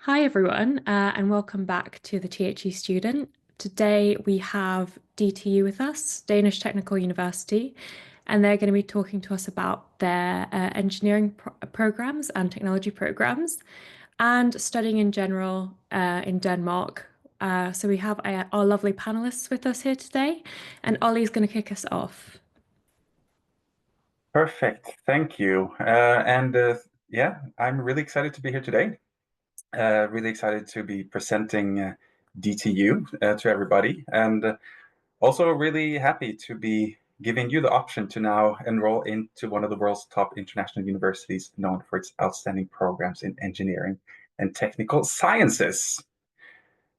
Hi everyone, and welcome back to the THE Student. Today we have DTU with us, Danish Technical University, and they're going to be talking to us about their engineering programs and technology programs and studying in general in Denmark. So we have our lovely panelists with us here today, and Ollie's going to kick us off. Perfect. Thank you. Yeah, I'm really excited to be here today. Really excited to be presenting DTU to everybody, and also really happy to be giving you the option to now enroll into one of the world's top international universities known for its outstanding programs in engineering and technical sciences.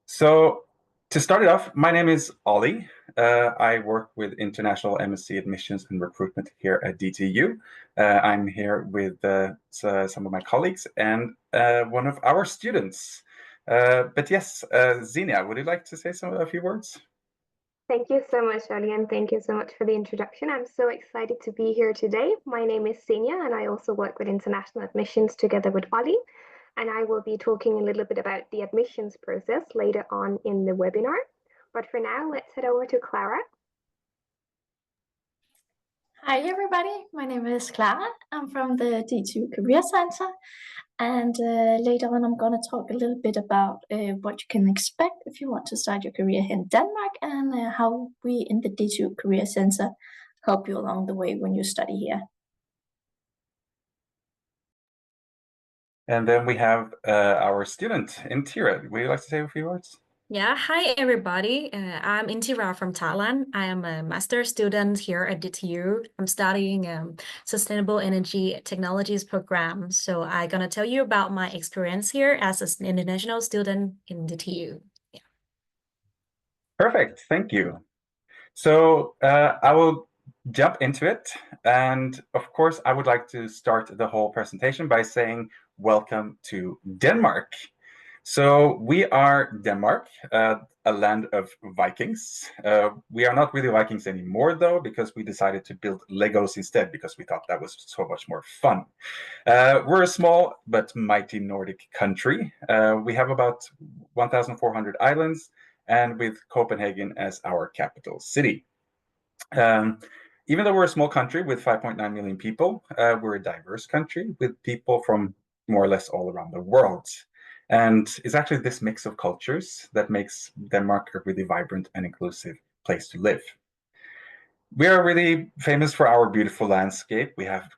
So to start it off, my name is Ollie. I work with international MSc admissions and recruitment here at DTU. I'm here with some of my colleagues and one of our students. But yes, Xenia, would you like to say a few words? Thank you so much, Ali, and thank you so much for the introduction. I'm so excited to be here today. My name is Sinya, and I also work with international admissions together with Ali. And I will be talking a little bit about the admissions process later on in the webinar. But for now, let's head over to Clara. Hi everybody, my name is Clara. I'm from the D2 Career Center, and later on I'm going to talk a little bit about what you can expect if you want to start your career here in Denmark, and how we in the D2 Career Center help you along the way when you study here. And then we have our student, Intira. Would you like to say a few words? Yeah, hi everybody. I'm Intira from Thailand. I am a master's student here at DTU. I'm studying Sustainable Energy Technologies program. So I'm gonna tell you about my experience here as an international student in DTU. Yeah. Perfect, thank you. So I will jump into it. And of course, I would like to start the whole presentation by saying welcome to Denmark. So we are Denmark, a land of Vikings. We are not really Vikings anymore, though, because we decided to build Legos instead, because we thought that was so much more fun. We're a small but mighty Nordic country. We have about 1,400 islands, and with Copenhagen as our capital city. Even though we're a small country with 5.9 million people, we're a diverse country with people from more or less all around the world. And it's actually this mix of cultures that makes Denmark a really vibrant and inclusive place to live. We are really famous for our beautiful landscape. We have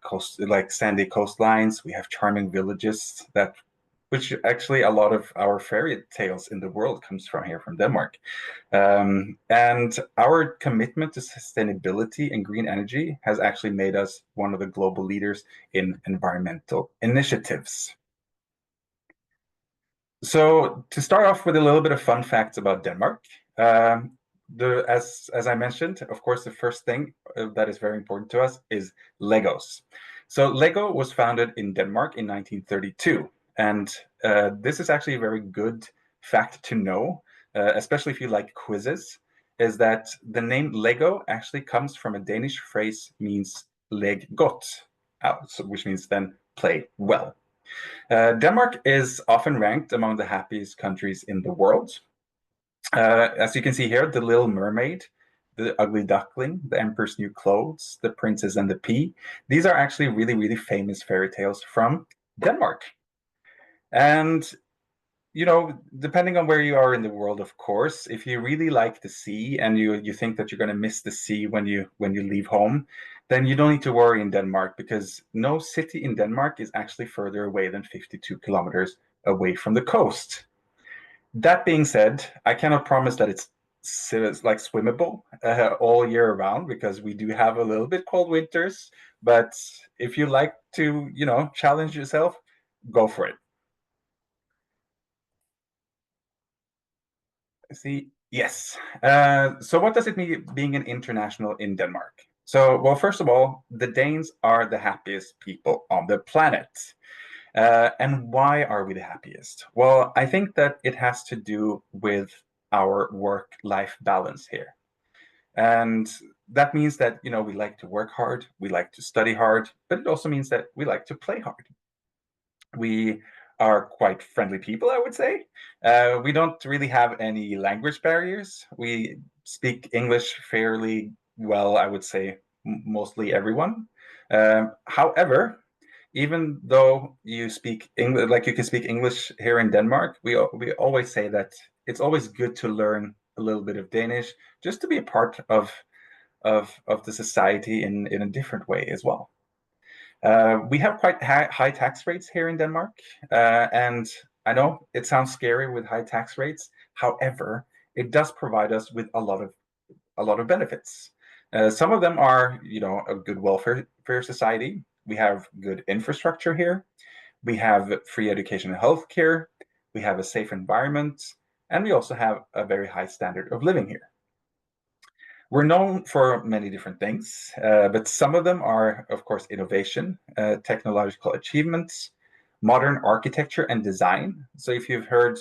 sandy coastlines. We have charming villages which actually a lot of our fairy tales in the world comes from here from Denmark. And our commitment to sustainability and green energy has actually made us one of the global leaders in environmental initiatives. So to start off with a little bit of fun facts about Denmark, as I mentioned, of course, the first thing that is very important to us is Legos. So Lego was founded in Denmark in 1932. And this is actually a very good fact to know, especially if you like quizzes, is that the name Lego actually comes from a Danish phrase means leg godt, which means then play well. Denmark is often ranked among the happiest countries in the world. As you can see here, The Little Mermaid, The Ugly Duckling, The Emperor's New Clothes, The Princess and the Pea. These are actually really, really famous fairy tales from Denmark. And, you know, depending on where you are in the world, of course, if you really like the sea and you think that you're going to miss the sea when you leave home, then you don't need to worry in Denmark, because no city in Denmark is actually further away than 52 kilometers away from the coast. That being said, I cannot promise that it's like swimmable all year around, because we do have a little bit cold winters. But if you like to, challenge yourself, go for it. See, yes. So what does it mean being an international in Denmark? So, well, first of all, the Danes are the happiest people on the planet. And why are we the happiest? Well, I think that it has to do with our work-life balance here. And that means that, we like to work hard, we like to study hard, but it also means that we like to play hard. We are quite friendly people, I would say. We don't really have any language barriers. We speak English fairly well, I would say, mostly everyone. However, even though you speak English, like you can speak English here in Denmark, we always say that it's always good to learn a little bit of Danish just to be a part of the society in a different way as well. We have quite high tax rates here in Denmark, and I know it sounds scary with high tax rates. However, it does provide us with a lot of benefits. Some of them are, a good welfare society. We have good infrastructure here. We have free education and healthcare. We have a safe environment, and we also have a very high standard of living here. We're known for many different things, but some of them are, of course, innovation, technological achievements, modern architecture and design. So if you've heard,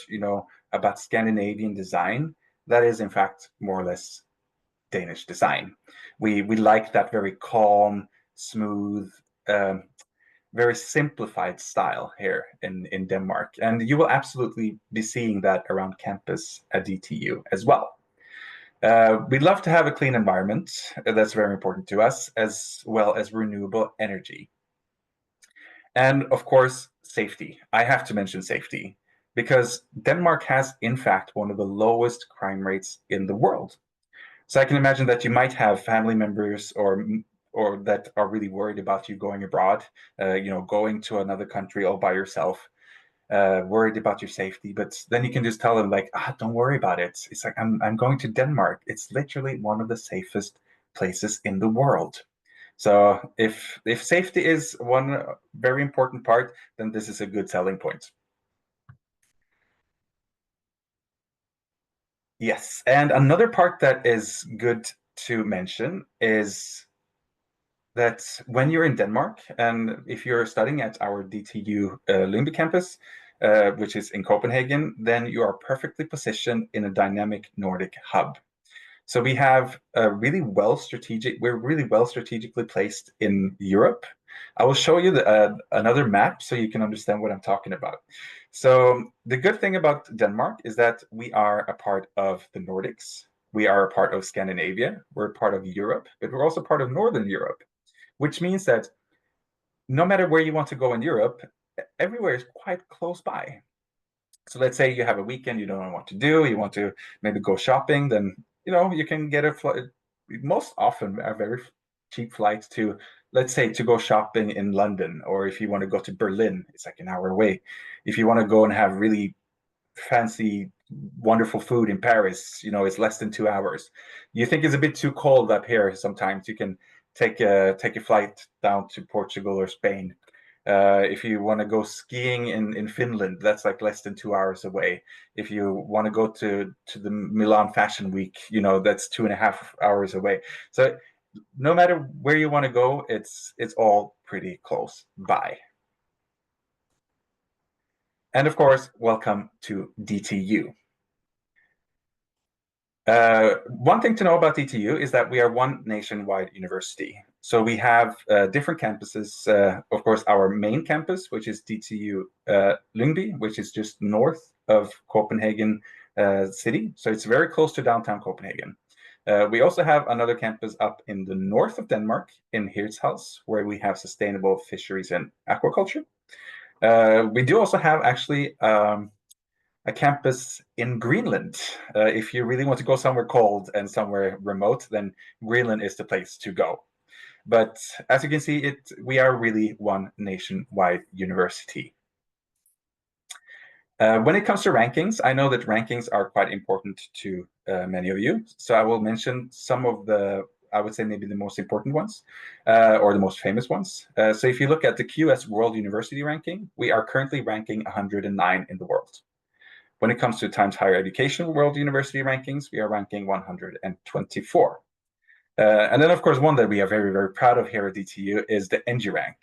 about Scandinavian design, that is in fact more or less Danish design. We like that very calm, smooth, very simplified style here in Denmark. And you will absolutely be seeing that around campus at DTU as well. We'd love to have a clean environment. That's very important to us, as well as renewable energy. And of course, safety. I have to mention safety because Denmark has, in fact, one of the lowest crime rates in the world. So I can imagine that you might have family members or that are really worried about you going abroad, going to another country all by yourself, worried about your safety. But then you can just tell them like, don't worry about it. It's like, I'm going to Denmark. It's literally one of the safest places in the world. So if safety is one very important part, then this is a good selling point. Yes, and another part that is good to mention is that when you're in Denmark, and if you're studying at our DTU Lyngby campus, which is in Copenhagen, then you are perfectly positioned in a dynamic Nordic hub. So we have we're really well strategically placed in Europe. I will show you another map so you can understand what I'm talking about. So the good thing about Denmark is that we are a part of the Nordics. We are a part of Scandinavia. We're a part of Europe, but we're also part of Northern Europe, which means that no matter where you want to go in Europe, everywhere is quite close by. So let's say you have a weekend, you don't know what to do, you want to maybe go shopping, then you can get a flight. Most often a very cheap flight to, let's say, to go shopping in London, or if you want to go to Berlin, it's like an hour away. If you want to go and have really fancy, wonderful food in Paris, it's less than 2 hours. You think it's a bit too cold up here sometimes, you can take a flight down to Portugal or Spain. If you want to go skiing in Finland, that's like less than 2 hours away. If you want to go to the Milan Fashion Week, that's 2.5 hours away. So no matter where you want to go, it's all pretty close by. And of course, welcome to DTU. One thing to know about DTU is that we are one nationwide university. So we have different campuses. Of course, our main campus, which is DTU Lyngby, which is just north of Copenhagen city. So it's very close to downtown Copenhagen. We also have another campus up in the north of Denmark, in Hirtshals, where we have sustainable fisheries and aquaculture. We do also have actually a campus in Greenland. If you really want to go somewhere cold and somewhere remote, then Greenland is the place to go. But as you can see, we are really one nationwide university. When it comes to rankings, I know that rankings are quite important to many of you. So I will mention some of I would say maybe the most important ones, or the most famous ones. So if you look at the QS World University Ranking, we are currently ranking 109 in the world. When it comes to Times Higher Education World University Rankings, we are ranking 124. And then, of course, one that we are very, very proud of here at DTU is the NG Rank,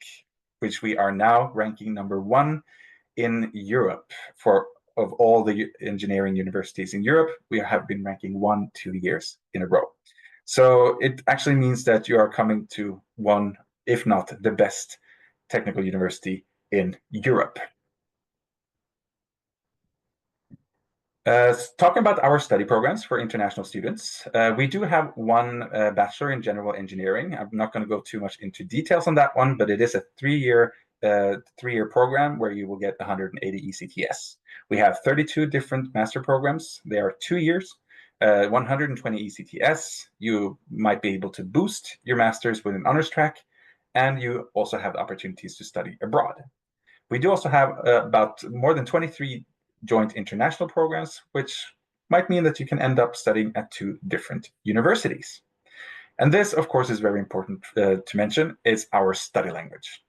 which we are now ranking #1 in Europe of all the engineering universities in Europe. We have been ranking 2 years in a row. So it actually means that you are coming to one, if not the best technical university in Europe. Talking about our study programs for international students, we do have one Bachelor in General Engineering. I'm not going to go too much into details on that one, but it is a three-year program where you will get 180 ECTS. We have 32 different master programs. They are 2 years, 120 ECTS. You might be able to boost your master's with an honors track, and you also have the opportunities to study abroad. We do also have about more than 23 joint international programs, which might mean that you can end up studying at 2 different universities. And this, of course, is very important to mention, is our study language.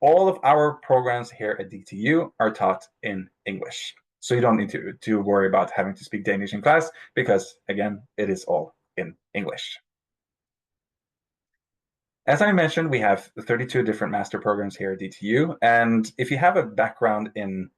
All of our programs here at DTU are taught in English. So you don't need to worry about having to speak Danish in class, because, again, it is all in English. As I mentioned, we have 32 different master programs here at DTU. And if you have a background in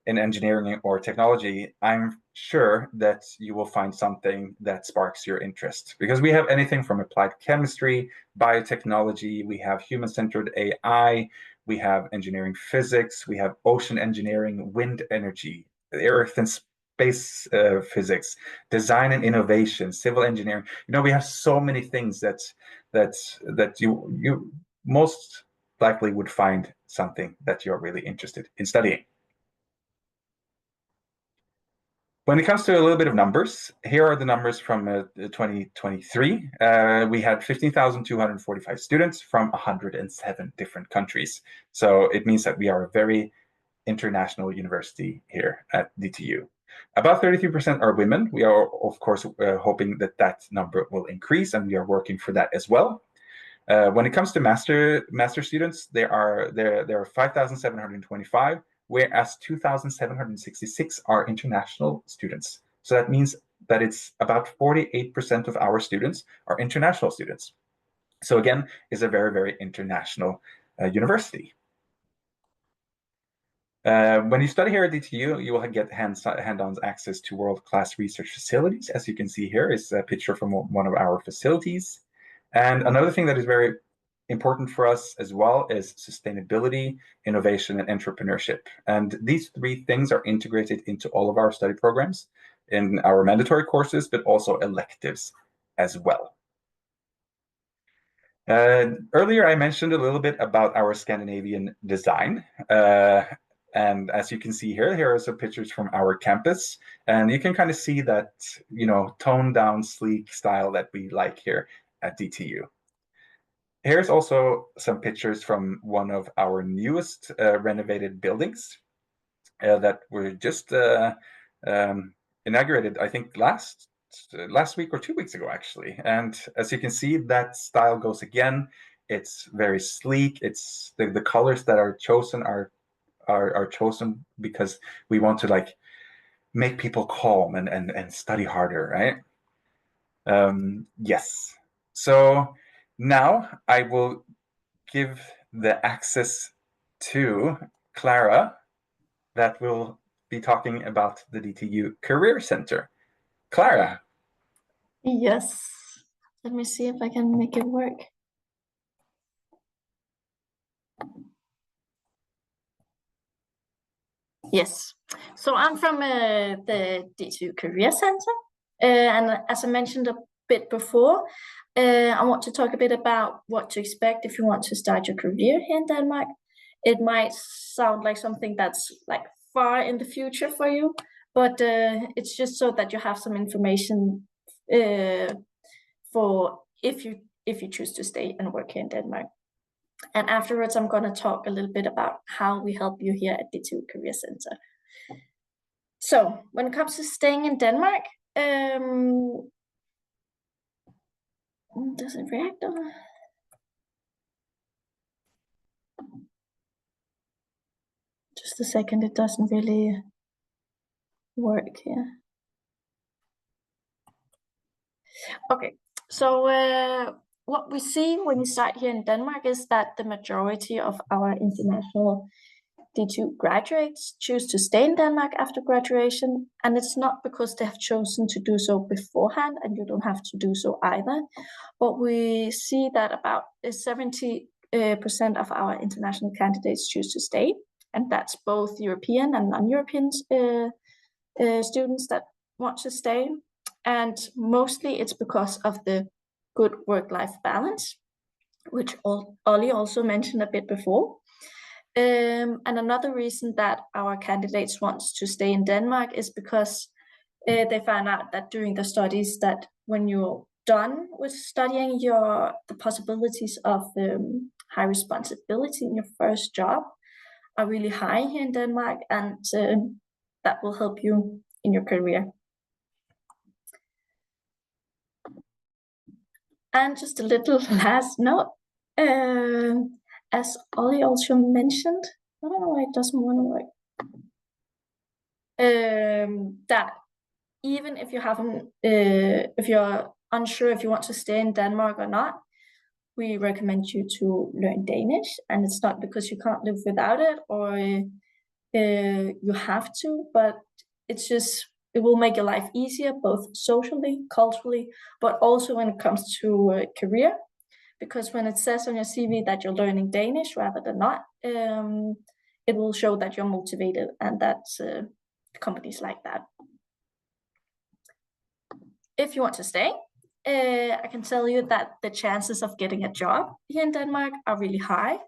engineering or technology, I'm sure that you will find something that sparks your interest, because we have anything from applied chemistry, biotechnology, we have human-centered AI, we have engineering physics, we have ocean engineering, wind energy, earth and space physics, design and innovation, civil engineering. You know, we have so many things that you most likely would find something that you're really interested in studying. When it comes to a little bit of numbers, here are the numbers from 2023. We had 15,245 students from 107 different countries. So it means that we are a very international university here at DTU. About 33% are women. We are, of course, hoping that that number will increase, and we are working for that as well. When it comes to master students, there are 5,725. Whereas 2,766 are international students. So that means that it's about 48% of our students are international students. So again, it's a very, very international university. When you study here at DTU, you will get hand-on access to world-class research facilities. As you can see here is a picture from one of our facilities. And another thing that is very important for us as well is sustainability, innovation, and entrepreneurship. And these 3 things are integrated into all of our study programs in our mandatory courses, but also electives as well. Earlier, I mentioned a little bit about our Scandinavian design. And as you can see here are some pictures from our campus. And you can kind of see that, you know, toned down, sleek style that we like here at DTU. Here's also some pictures from one of our newest renovated buildings that were just inaugurated, I think, last week or 2 weeks ago, actually. And as you can see, that style goes again. It's very sleek. It's the colors that are chosen are chosen because we want to like make people calm and study harder, right? Yes. So now I will give the access to Clara that will be talking about the DTU Career Center. Clara. Yes. Let me see if I can make it work. Yes. So I'm from the DTU Career Center. And as I mentioned a bit before, I want to talk a bit about what to expect if you want to start your career here in Denmark. It might sound like something that's like far in the future for you, but it's just so that you have some information for if you choose to stay and work here in Denmark. And afterwards, I'm going to talk a little bit about how we help you here at DTU Career Center. So when it comes to staying in Denmark, does it react? Just a second, it doesn't really work here. Okay, so what we see when we start here in Denmark is that the majority of our international DTU graduates choose to stay in Denmark after graduation, and it's not because they have chosen to do so beforehand, and you don't have to do so either. But we see that about 70% of our international candidates choose to stay, and that's both European and non-European students that want to stay, and mostly it's because of the good work-life balance, which Ollie also mentioned a bit before. And another reason that our candidates want to stay in Denmark is because they find out that during the studies that when you're done with studying, the possibilities of high responsibility in your first job are really high here in Denmark, and that will help you in your career. And just a little last note, as Ollie also mentioned, I don't know why it doesn't want to work, that even if you haven't, if you're unsure if you want to stay in Denmark or not, we recommend you to learn Danish, and it's not because you can't live without it or you have to, but it's just, it will make your life easier, both socially, culturally, but also when it comes to career, because when it says on your CV that you're learning Danish rather than not, it will show that you're motivated, and that's companies like that. If you want to stay, I can tell you that the chances of getting a job here in Denmark are really high.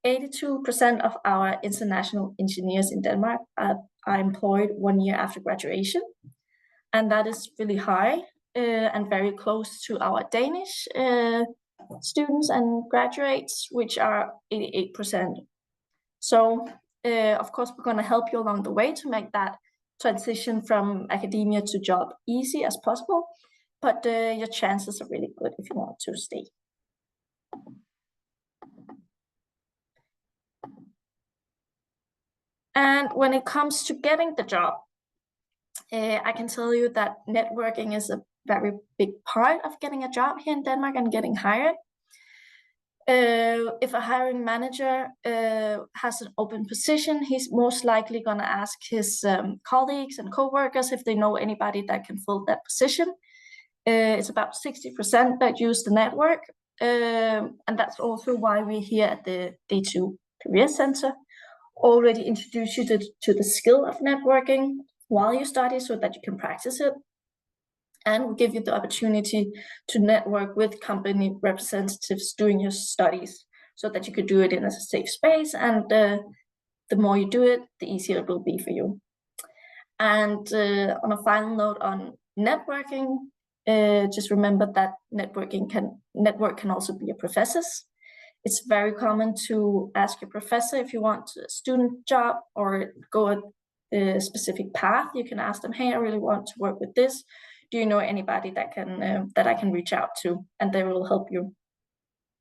82% of our international engineers in Denmark are employed 1 year after graduation. And that is really high and very close to our Danish students and graduates, which are 88%. So, of course, we're going to help you along the way to make that transition from academia to job easy as possible. But your chances are really good if you want to stay. And when it comes to getting the job, I can tell you that networking is a very big part of getting a job here in Denmark and getting hired. If a hiring manager has an open position, he's most likely going to ask his colleagues and co-workers if they know anybody that can fill that position. It's about 60% that use the network. And that's also why we here at the DTU Career Center already introduce you to the skill of networking while you study so that you can practice it. And we'll give you the opportunity to network with company representatives during your studies so that you could do it in a safe space. And the more you do it, the easier it will be for you. And on a final note on networking, just remember that network can also be your professors. It's very common to ask your professor if you want a student job or go a specific path. You can ask them, hey, I really want to work with this. Do you know anybody that I can reach out to? And they will help you.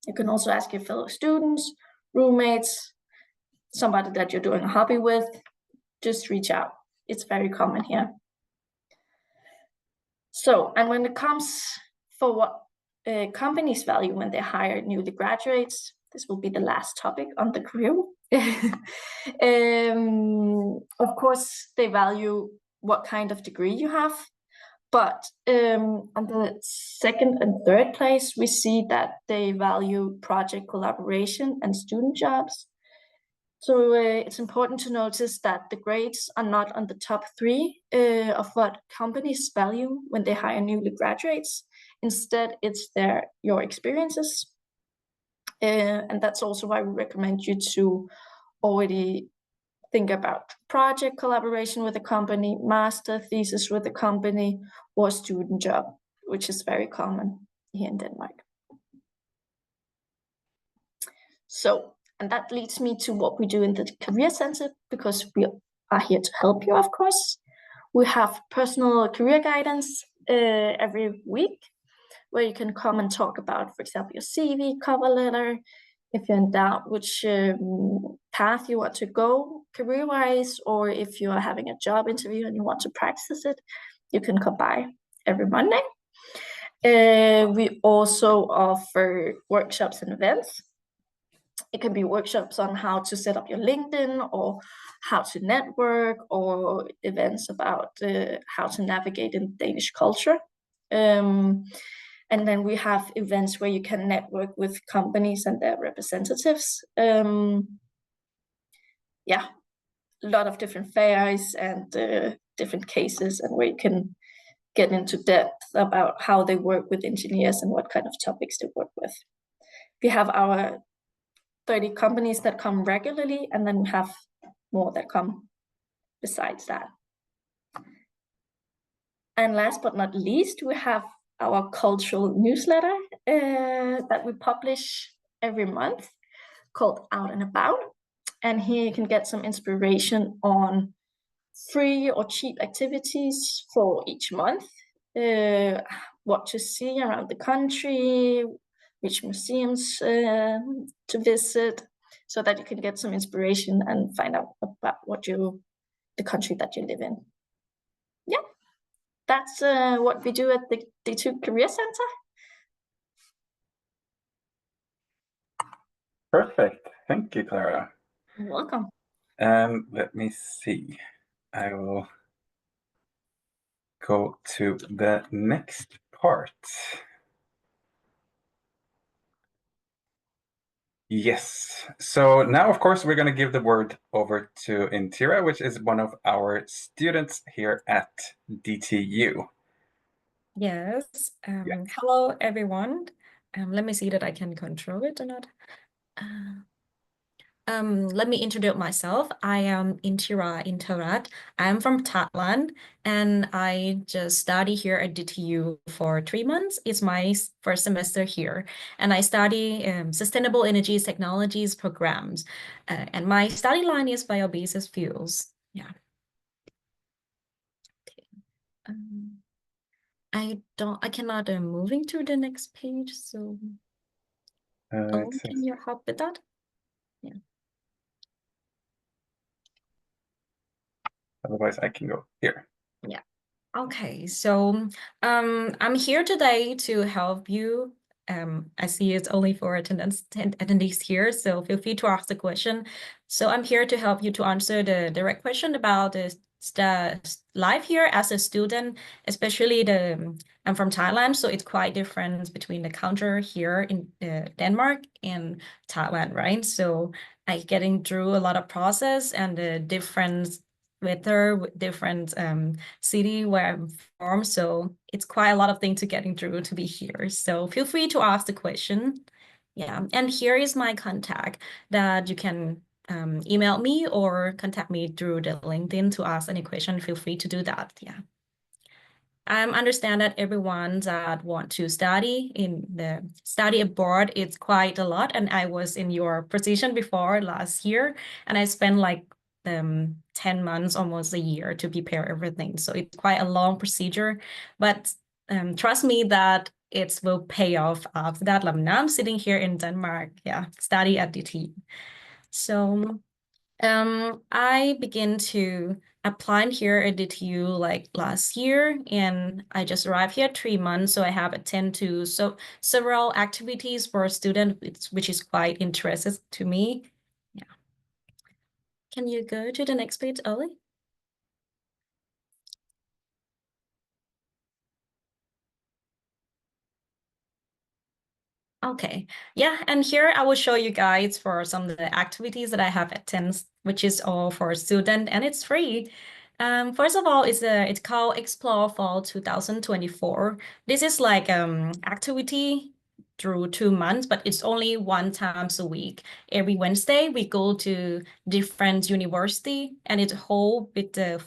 You can also ask your fellow students, roommates, somebody that you're doing a hobby with. Just reach out. It's very common here. So, and when it comes for what companies value when they hire newly graduates, this will be the last topic on the career. Of course, they value what kind of degree you have, but on the second and third place, we see that they value project collaboration and student jobs. So it's important to notice that the grades are not on the top 3 of what companies value when they hire newly graduates. Instead, it's your experiences. And that's also why we recommend you to already think about project collaboration with a company, master thesis with a company, or student job, which is very common here in Denmark. So, and that leads me to what we do in the Career Center, because we are here to help you, of course. We have personal career guidance every week, where you can come and talk about, for example, your CV, cover letter, if you're in doubt which path you want to go career-wise, or if you are having a job interview and you want to practice it, you can come by every Monday. We also offer workshops and events. It can be workshops on how to set up your LinkedIn or how to network, or events about how to navigate in Danish culture. And then we have events where you can network with companies and their representatives. Yeah, a lot of different fairs and different cases and where you can get into depth about how they work with engineers and what kind of topics they work with. We have our 30 companies that come regularly, and then we have more that come besides that. And last but not least, we have our cultural newsletter that we publish every month called Out and About. And here you can get some inspiration on free or cheap activities for each month, what to see around the country, which museums to visit, so that you can get some inspiration and find out about the country that you live in. Yeah, that's what we do at the DTU Career Center. Perfect. Thank you, Clara. You're welcome. Let me see. I will go to the next part. Yes. So now, of course, we're going to give the word over to Intira, which is one of our students here at DTU. Yes. Hello, everyone. Let me see that I can control it or not. Let me introduce myself. I am Intira Intarat. I'm from Thailand, and I just study here at DTU for 3 months. It's my first semester here, and I study Sustainable Energy Technologies programs. And my study line is bio-based fuels. Yeah. Okay. I cannot moving to the next page. So, can you help with that? Yeah. Otherwise, I can go here. Yeah. Okay. So, I'm here today to help you. I see it's only for attendees here, so feel free to ask the question. So I'm here to help you to answer the direct question about the life here as a student, especially I'm from Thailand, so it's quite different between the culture here in Denmark and Thailand, right? So I getting through a lot of process and the different weather with different city where I'm from, so it's quite a lot of things to getting through to be here. So feel free to ask the question. Yeah, and here is my contact that you can email me or contact me through the LinkedIn to ask any question. Feel free to do that. Yeah. I understand that everyone that want to study abroad, it's quite a lot. And I was in your position before last year, and I spent like 10 months, almost a year to prepare everything. So it's quite a long procedure, but trust me that it will pay off after that. Like now I'm sitting here in Denmark, yeah, study at DT. So I began to apply here at DTU like last year, and I just arrived here 3 months. So I have attended to several activities for students, which is quite interesting to me. Yeah. Can you go to the next page, Ollie? Okay, yeah, and here I will show you guys for some of the activities that I have attended, which is all for student and it's free. First of all, it's called Explore Fall 2024. This is like activity through 2 months, but it's only 1 time a week. Every Wednesday we go to different university, and it's whole with the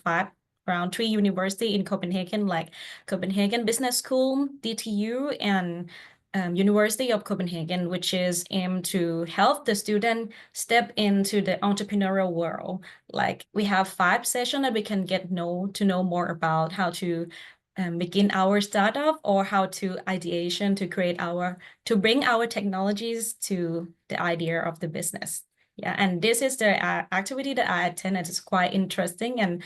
around 3 university in Copenhagen, like Copenhagen Business School, DTU, and University of Copenhagen, which is aimed to help the student step into the entrepreneurial world. Like we have 5 sessions that we can get to know more about how to begin our startup, or how to ideation to bring our technologies to the idea of the business. Yeah, and this is the activity that I attended. It's quite interesting, and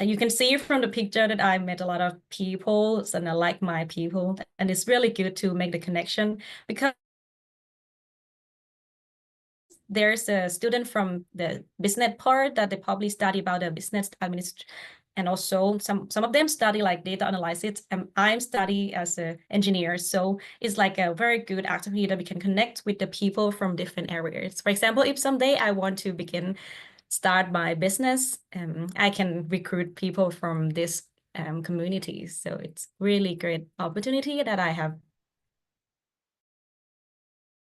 you can see from the picture that I met a lot of people and I like my people, and it's really good to make the connection, because there's a student from the business part that they probably study about the business administration, and also some of them study like data analysis, and I'm study as an engineer. So it's like a very good activity that we can connect with the people from different areas. For example, if someday I want to begin start my business, I can recruit people from this community. So it's really great opportunity that I have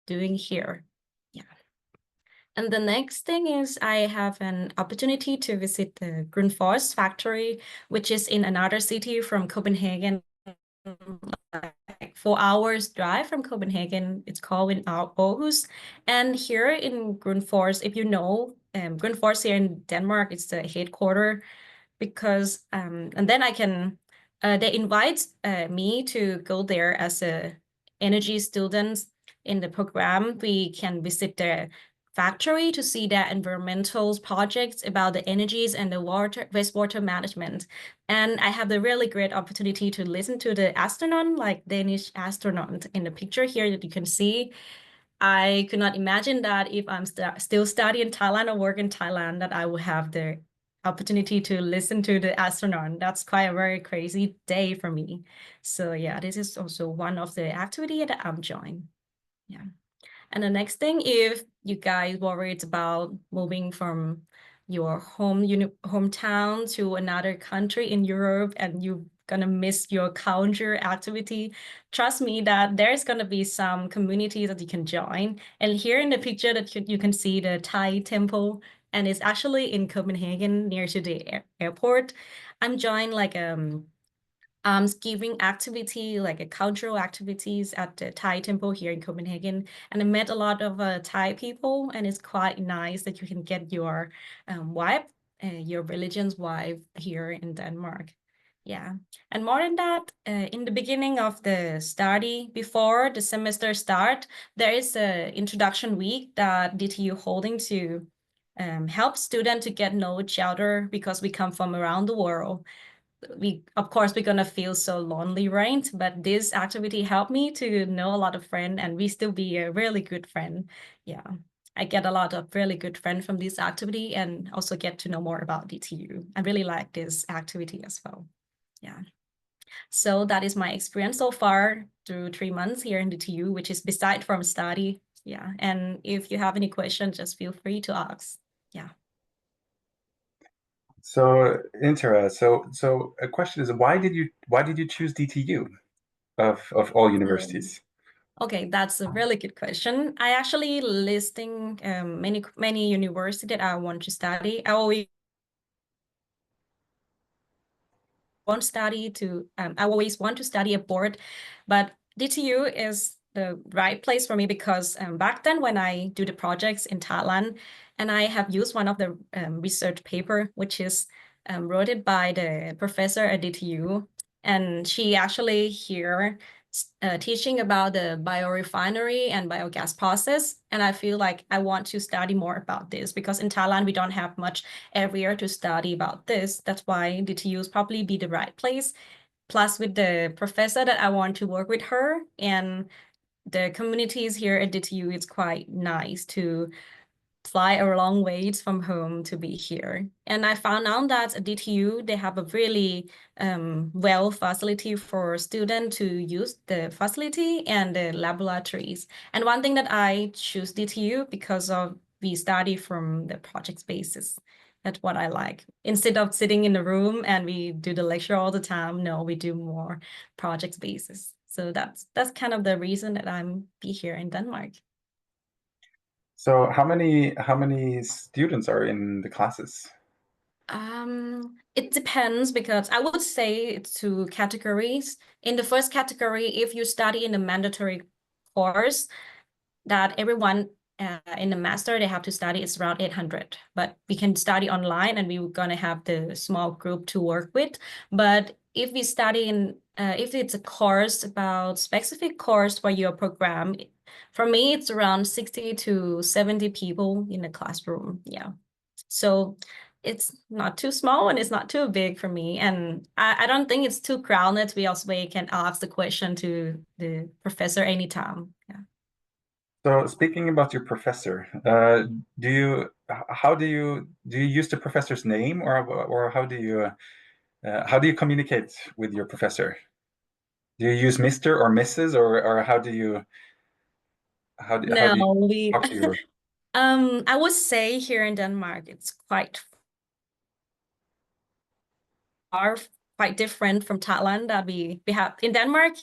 doing here. Yeah. And the next thing is I have an opportunity to visit the Grundfos factory, which is in another city from Copenhagen, like 4 hours drive from Copenhagen. It's called in Aarhus. And here in Grundfos, if you know, Grundfos here in Denmark, it's the headquarter because, and then I can, they invite me to go there as a energy student in the program. We can visit the factory to see the environmental projects about the energies and the wastewater management. And I have the really great opportunity to listen to the astronaut, like Danish astronaut in the picture here that you can see. I could not imagine that if I'm still studying in Thailand or work in Thailand, that I would have the opportunity to listen to the astronaut. That's quite a very crazy day for me. So yeah, this is also one of the activity that I'm joining. Yeah. And the next thing, if you guys worried about moving from your hometown to another country in Europe and you're gonna miss your culture activity, trust me that there's gonna be some communities that you can join. And here in the picture that you can see the Thai temple, and it's actually in Copenhagen near to the airport. I'm joined like giving activity like a cultural activities at the Thai temple here in Copenhagen, and I met a lot of Thai people, and it's quite nice that you can get your vibe, your religion's vibe here in Denmark. Yeah, and more than that, in the beginning of the study, before the semester start, there is a introduction week that DTU holding to help students to get know each other because we come from around the world. Of course we're gonna feel so lonely, right? But this activity helped me to know a lot of friends, and we still be a really good friend. Yeah, I get a lot of really good friends from this activity and also get to know more about DTU. I really like this activity as well. Yeah, so that is my experience so far through 3 months here in DTU, which is beside from study. Yeah, and if you have any questions, just feel free to ask. Yeah. So, Intera, so a question is, why did you choose DTU of all universities? Okay, that's a really good question. I actually listing many universities that I want to study. I always want to study abroad, but DTU is the right place for me because back then when I do the projects in Thailand, and I have used one of the research paper, which is wrote it by the professor at DTU, and she actually here teaching about the biorefinery and biogas process. And I feel like I want to study more about this because in Thailand, we don't have much area to study about this. That's why DTU is probably be the right place. Plus with the professor that I want to work with her, and the communities here at DTU, it's quite nice to fly a long ways from home to be here. And I found out that at DTU, they have a really well facility for students to use the facility and the laboratories. And one thing that I choose DTU because of we study from the project spaces. That's what I like. Instead of sitting in the room and we do the lecture all the time, no, we do more project spaces. So that's kind of the reason that I'm be here in Denmark. So how many students are in the classes? It depends because I would say it's 2 categories. In the first category, if you study in the mandatory course that everyone in the master they have to study, it's around 800. But we can study online, and we're gonna have the small group to work with. But if we study in, if it's a course about specific course for your program, for me it's around 60 to 70 people in the classroom. Yeah, so it's not too small and it's not too big for me. And I don't think it's too crowded. We also can ask the question to the professor anytime. Yeah. So speaking about your professor, how do you use the professor's name, or how do you communicate with your professor? Do you use Mr. or Mrs. or how do you No, talk to your I would say here in Denmark, it's quite far, quite different from Thailand that we have in Denmark.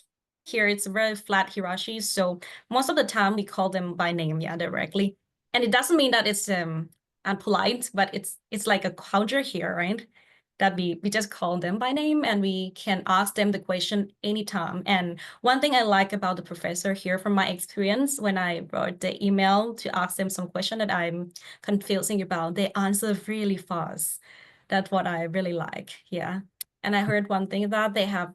Here it's a very flat hierarchy, so most of the time we call them by name, yeah, directly. And it doesn't mean that it's unpolite, but it's like a culture here, right? That we just call them by name and we can ask them the question anytime. And one thing I like about the professor here from my experience, when I wrote the email to ask them some question that I'm confusing about, they answer really fast. That's what I really like. Yeah. And I heard one thing that they have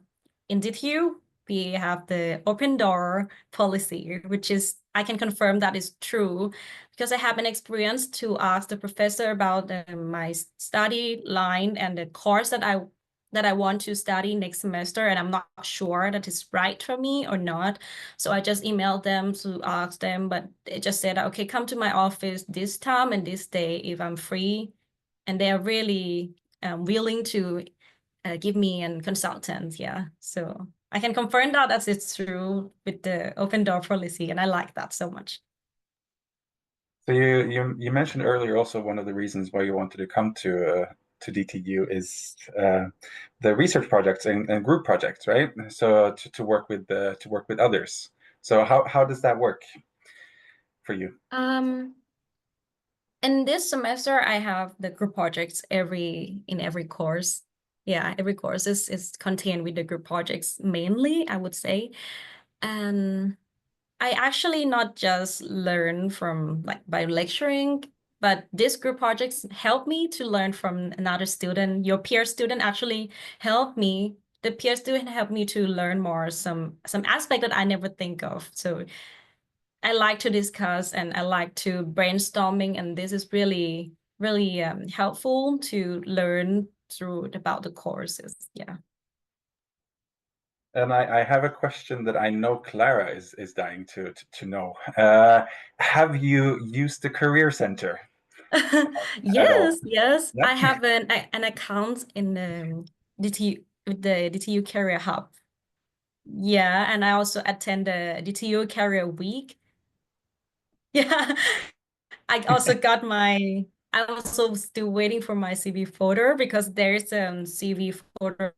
in DTU, we have the open door policy, which is, I can confirm that is true because I have an experience to ask the professor about my study line and the course that I want to study next semester, and I'm not sure that it's right for me or not. So I just emailed them to ask them, but they just said, okay, come to my office this time and this day if I'm free. And they are really willing to give me a consultant. Yeah, so I can confirm that as it's true with the open door policy, and I like that so much. So you mentioned earlier also one of the reasons why you wanted to come to DTU is the research projects and group projects, right? So to work with others. So how does that work for you? In this semester, I have the group projects in every course. Yeah, every course is contained with the group projects mainly, I would say. And I actually not just learn from by lecturing, but these group projects help me to learn from another student. Your peer student actually helped me. The peer student helped me to learn more some aspect that I never think of. So I like to discuss and I like to brainstorming, and this is really, really helpful to learn through about the courses. Yeah. And I have a question that I know Clara is dying to know. Have you used the Career Center at all? Yes. Yeah. I have an account in DTU with the DTU Career Hub. Yeah, and I also attend the DTU Career Week. Yeah, I also got my. I'm also still waiting for my CV photo because there's CV photo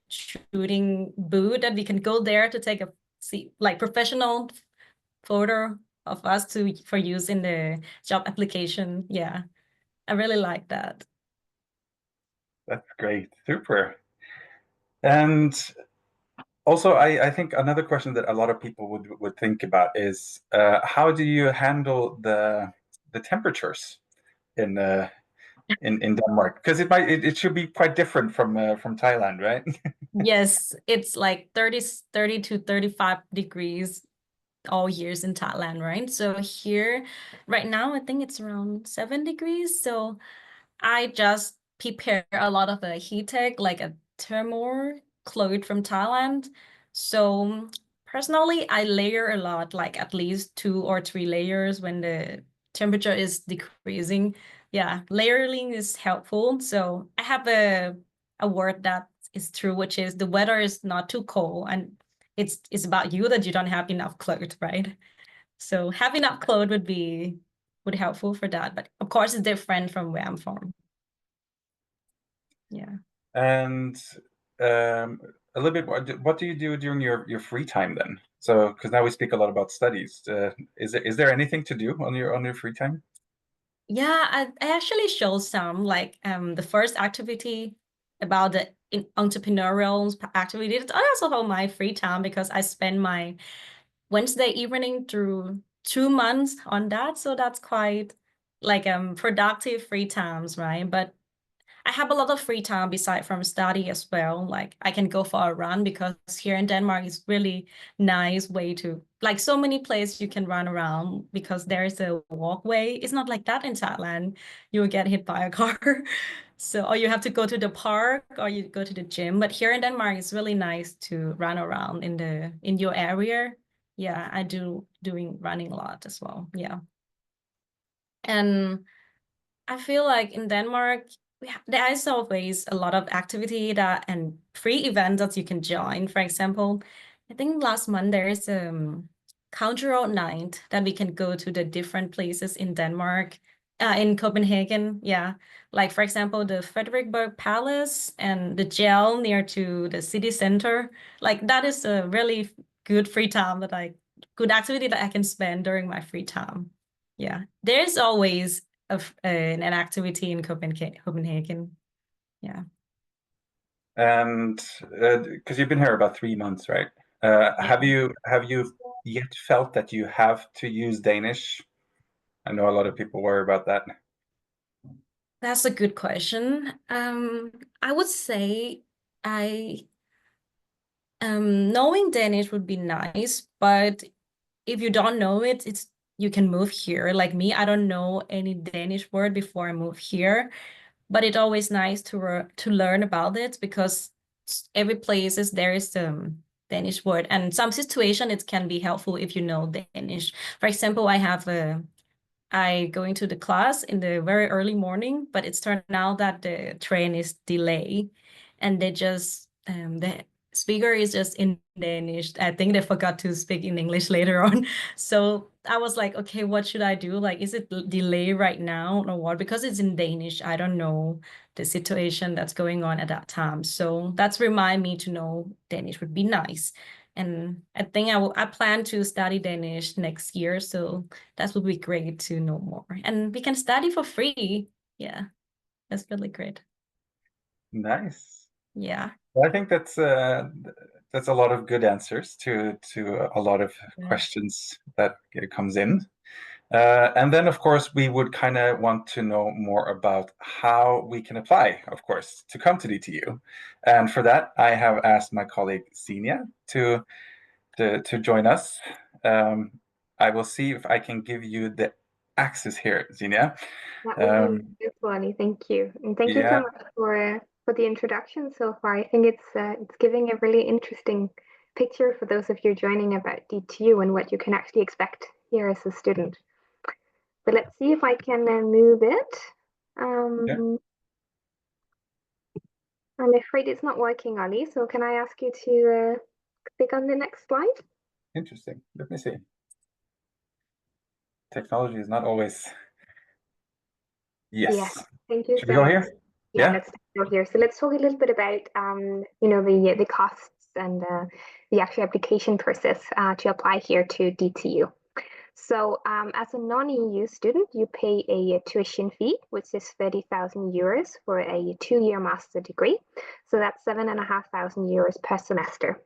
shooting booth that we can go there to take a like professional photo of us for use in the job application. Yeah, I really like that. That's great. Super. And also, I think another question that a lot of people would think about is how do you handle the temperatures in Denmark? Because it should be quite different from Thailand, right? Yes, it's like 30 to 35 degrees all years in Thailand, right? So here, right now, I think it's around 7 degrees. So I just prepare a lot of the heat tech, like a thermal cloth from Thailand. So personally, I layer a lot, like at least 2 or 3 layers when the temperature is decreasing. Yeah, layering is helpful. So I have a word that is true, which is the weather is not too cold, and it's about you that you don't have enough clothes, right? So having enough clothes would helpful for that. But of course, it's different from where I'm from. Yeah. And a little bit more, what do you do during your free time then? So, because now we speak a lot about studies. Is there anything to do on your free time? Yeah, I actually showed some like the first activity about the entrepreneurial activity. It's also my free time because I spend my Wednesday evening through 2 months on that. So that's quite like productive free times, right? But I have a lot of free time beside from study as well. Like I can go for a run because here in Denmark is really nice way to like so many places you can run around because there is a walkway. It's not like that in Thailand. You will get hit by a car. So or you have to go to the park or you go to the gym. But here in Denmark it's really nice to run around in your area. Yeah, I doing running a lot as well. Yeah. And I feel like in Denmark, there is always a lot of activity and free events that you can join. For example, I think last month there is cultural night that we can go to the different places in Denmark, in Copenhagen. Yeah, like for example, the Frederiksberg Palace and the jail near to the city center. Like that is a really good free time good activity that I can spend during my free time. Yeah, there's always an activity in Copenhagen. Yeah. And because you've been here about 3 months, right? Have you yet felt that you have to use Danish? I know a lot of people worry about that. That's a good question. I would say knowing Danish would be nice, but if you don't know it, you can move here. Like me, I don't know any Danish word before I move here, but it's always nice to learn about it because every places there is Danish word, and some situation it can be helpful if you know Danish. For example, I go into the class in the very early morning, but it's turned out that the train is delayed, and the speaker is just in Danish. I think they forgot to speak in English later on. So I was like, okay, what should I do? Like, is it delay right now or what? Because it's in Danish, I don't know the situation that's going on at that time. So that's remind me to know Danish would be nice. And I think I plan to study Danish next year, so that would be great to know more. And we can study for free. Yeah, that's really great. Nice. Yeah. Well, I think that's a lot of good answers to a lot of questions that comes in. And then, of course, we would kind of want to know more about how we can apply, of course, to come to DTU. And for that, I have asked my colleague Xenia to join us. I will see if I can give you the access here, Xenia. That would be wonderful, Annie. Thank you, and thank you so much for the introduction so far. I think it's giving a really interesting picture for those of you joining about DTU and what you can actually expect here as a student. But let's see if I can move it. I'm afraid it's not working, Ali. So can I ask you to click on the next slide? Interesting. Let me see. Technology is not always. Yes. Thank you Should so we go much. here? Yeah, let's go here. So let's talk a little bit about the costs and the actual application process to apply here to DTU. So as a non-EU student, you pay a tuition fee, which is 30,000 euros for a 2-year master degree. So that's 7,500 euros per semester.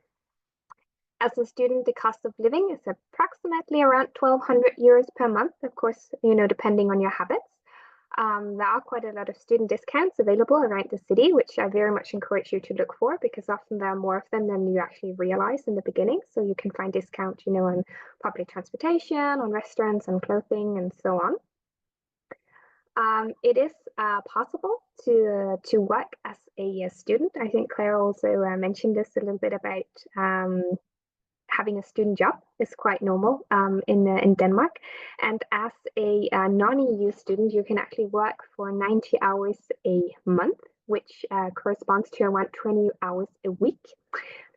As a student, the cost of living is approximately around 1,200 euros per month, of course, depending on your habits. There are quite a lot of student discounts available around the city, which I very much encourage you to look for because often there are more of them than you actually realize in the beginning. So you can find discount, on public transportation, on restaurants and clothing and so on. It is possible to work as a student. I think Claire also mentioned this a little bit about having a student job is quite normal in Denmark. And as a non-EU student, you can actually work for 90 hours a month, which corresponds to around 20 hours a week.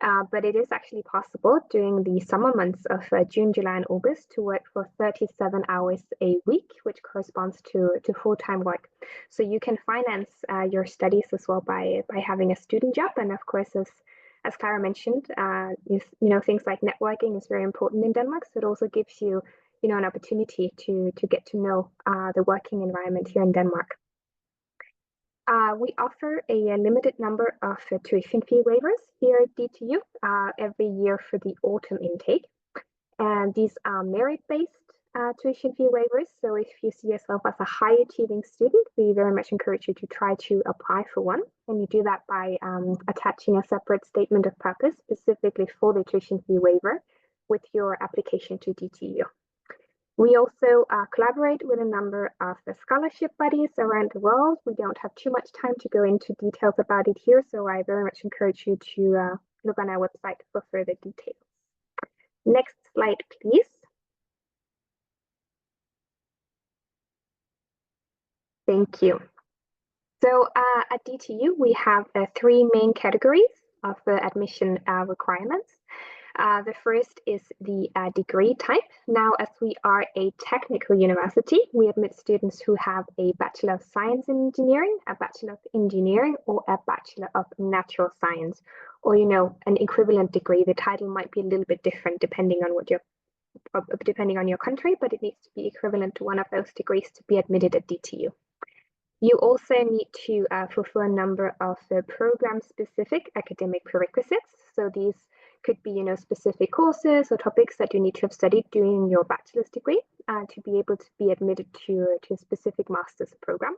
But it is actually possible during the summer months of June, July, and August to work for 37 hours a week, which corresponds to full-time work. So you can finance your studies as well by having a student job. And of course, as Clara mentioned, things like networking is very important in Denmark. So it also gives you, an opportunity to get to know the working environment here in Denmark. We offer a limited number of tuition fee waivers here at DTU every year for the autumn intake. And these are merit-based tuition fee waivers. So if you see yourself as a high achieving student, we very much encourage you to try to apply for one. And you do that by attaching a separate statement of purpose specifically for the tuition fee waiver with your application to DTU. We also collaborate with a number of scholarship bodies around the world. We don't have too much time to go into details about it here, so I very much encourage you to look on our website for further details. Next slide, please. Thank you. So at DTU, we have 3 main categories of admission requirements. The first is the degree type. Now, as we are a technical university, we admit students who have a Bachelor of Science in Engineering, a Bachelor of Engineering, or a Bachelor of Natural Science, or, an equivalent degree. The title might be a little bit different depending on depending on your country, but it needs to be equivalent to one of those degrees to be admitted at DTU. You also need to fulfill a number of program-specific academic prerequisites. So these could be, specific courses or topics that you need to have studied during your bachelor's degree to be able to be admitted to a specific master's program.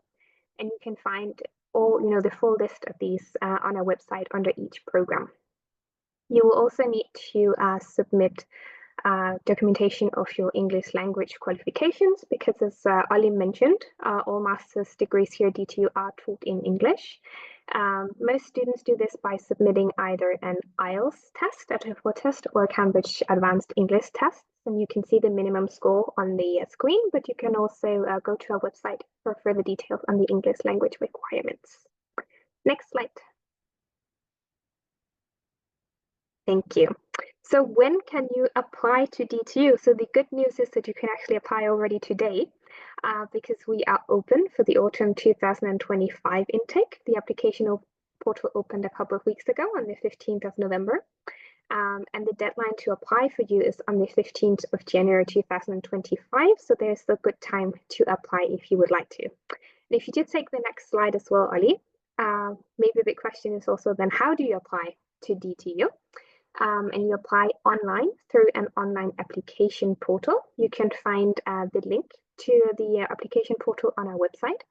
And you can find all, the full list of these on our website under each program. You will also need to submit documentation of your English language qualifications, because as Ali mentioned, all master's degrees here at DTU are taught in English. Most students do this by submitting either an IELTS test, a TOEFL test, or a Cambridge Advanced English test. And you can see the minimum score on the screen, but you can also go to our website for further details on the English language requirements. Next slide. Thank you. So when can you apply to DTU? So the good news is that you can actually apply already today because we are open for the autumn 2025 intake. The application portal opened a couple of weeks ago on the 15th of November. And the deadline to apply for you is on the 15th of January 2025. So there's a good time to apply if you would like to. And if you did take the next slide as well, Ali, maybe the question is also then how do you apply to DTU? And you apply online through an online application portal. You can find the link to the application portal on our website.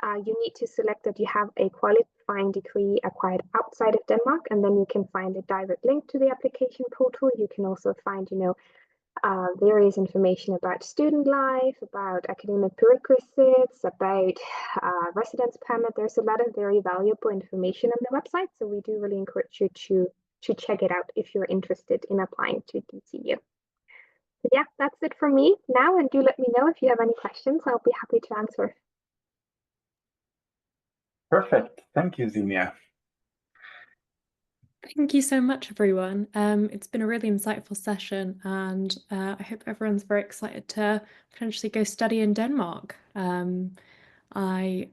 You need to select that you have a qualifying degree acquired outside of Denmark, and then you can find a direct link to the application portal. You can also find, various information about student life, about academic prerequisites, about residence permit. There's a lot of very valuable information on the website, so we do really encourage you to check it out if you're interested in applying to DTU. So yeah, that's it from me now, and do let me know if you have any questions. I'll be happy to answer. Perfect. Thank you, Xenia. Thank you so much, everyone. It's been a really insightful session, and I hope everyone's very excited to potentially go study in Denmark. I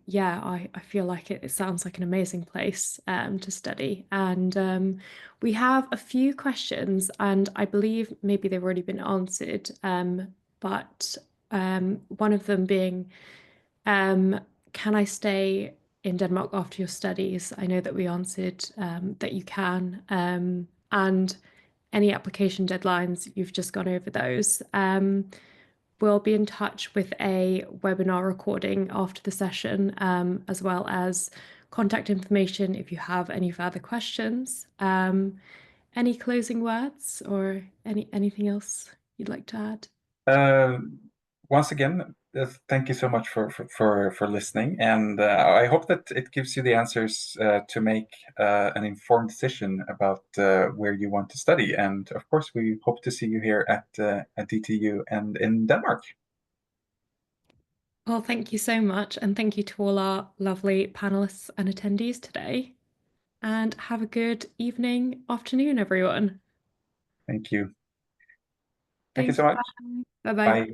feel like it sounds like an amazing place to study, and we have a few questions, and I believe maybe they've already been answered, but one of them being, can I stay in Denmark after your studies? I know that we answered that you can, and any application deadlines, you've just gone over those. We'll be in touch with a webinar recording after the session, as well as contact information if you have any further questions. Any closing words or anything else you'd like to add? Once again, thank you so much for listening, and I hope that it gives you the answers to make an informed decision about where you want to study. And of course, we hope to see you here at DTU and in Denmark. Well, thank you so much, and thank you to all our lovely panelists and attendees today. And have a good evening, afternoon, everyone. Thank you. Thank you Thanks. so much. Bye-bye. Bye.